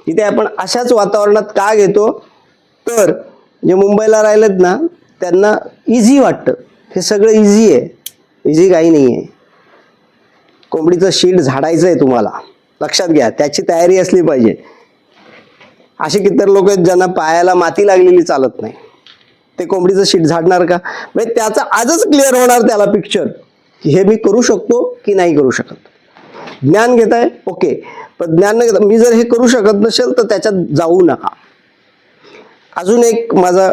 इथे आपण अशाच वातावरणात का घेतो, तर जे मुंबईला राहिलेत ना त्यांना इझी वाटतं, हे सगळं इझी आहे. इझी काही नाही आहे. कोंबडीचं शीट झाडायचं आहे तुम्हाला, लक्षात घ्या, त्याची तयारी असली पाहिजे. असे कितीतरी लोक आहेत ज्यांना पायाला माती लागलेली चालत नाही, ते कोंबडीचं शीट झाडणार का? म्हणजे त्याचा आजच क्लिअर होणार त्याला पिक्चर की हे मी करू शकतो की नाही करू शकत. ज्ञान घेताय ओके, पण ज्ञान न घेता मी जर हे करू शकत नसेल तर त्याच्यात जाऊ नका. अजून एक माझा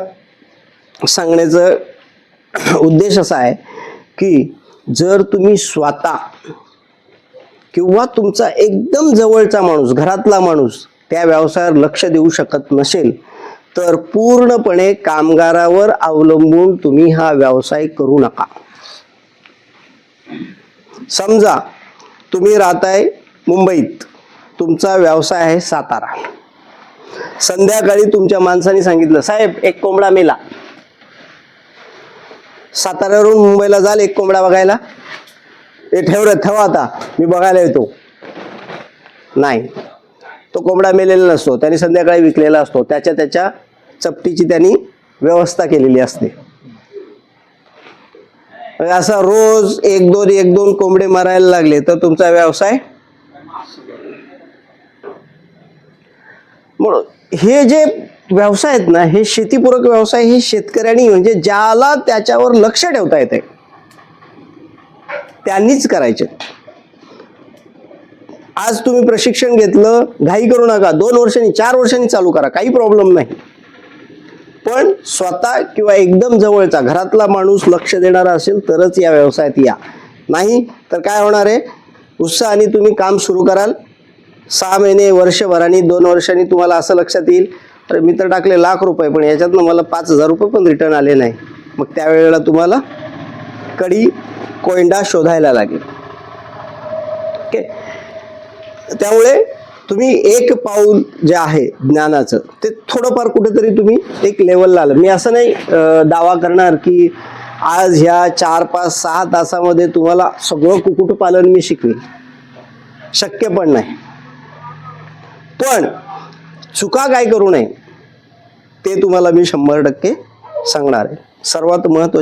सांगण्याचा उद्देश असा आहे की जर तुम्ही स्वतः किंवा तुमचा एकदम जवळचा माणूस, घरातला माणूस त्या व्यवसायावर लक्ष देऊ शकत नसेल तर पूर्णपणे कामगारावर अवलंबून तुम्ही हा व्यवसाय करू नका. समजा तुम्ही राहताय मुंबईत, तुमचा व्यवसाय आहे सातारा. संध्याकाळी तुमच्या माणसाने सांगितलं साहेब एक कोंबडा मेला. साताऱ्यावरून मुंबईला जाल एक कोंबडा बघायला, हे ठेवा आता मी बघायला येतो. नाही, तो कोंबडा मेलेला नसतो, त्यांनी संध्याकाळी विकलेला असतो, त्याच्या चपटीची त्यांनी व्यवस्था केलेली असते. असा रोज एक दोन कोंबडे मारायला लागले तर तुमचा व्यवसाय. म्हणून हे जे व्यवसाय आहेत ना, हे शेतीपूरक व्यवसाय, हे शेतकऱ्यांनी म्हणजे ज्याला त्याच्यावर लक्ष ठेवता येते त्यांनीच करायचे. आज तुम्ही प्रशिक्षण घेतलं, घाई करू नका, 2 वर्षांनी 4 वर्षांनी चालू करा, काही प्रॉब्लेम नाही. पण स्वतः किंवा एकदम जवळचा घरातला माणूस लक्ष देणारा असेल तरच या व्यवसायात या. नाही तर काय होणार आहे, उत्साहाने तुम्ही काम सुरू कराल, 6 महिने, वर्षभराने, 2 वर्षांनी तुम्हाला असं लक्षात येईल अरे मी तर टाकले लाख रुपये पण याच्यातनं मला 5,000 रुपये पण रिटर्न आले नाही. मग त्यावेळेला तुम्हाला कडी कोयंडा शोधायला लागेल. ओके, त्यामुळे तुम्ही एक पाऊल जे आहे ज्ञानाचं ते थोडंफार कुठेतरी तुम्ही एक लेवलला आलं. मी असं नाही दावा करणार की आज ह्या 4, 5, 6 तासामध्ये तुम्हाला सगळं कुक्कुटपालन मी शिकवेन, शक्य पण नाही. पण चुका काय करू नये ते तुम्हाला मी 100% सांगणार आहे. सर्वात महत्त्वाचं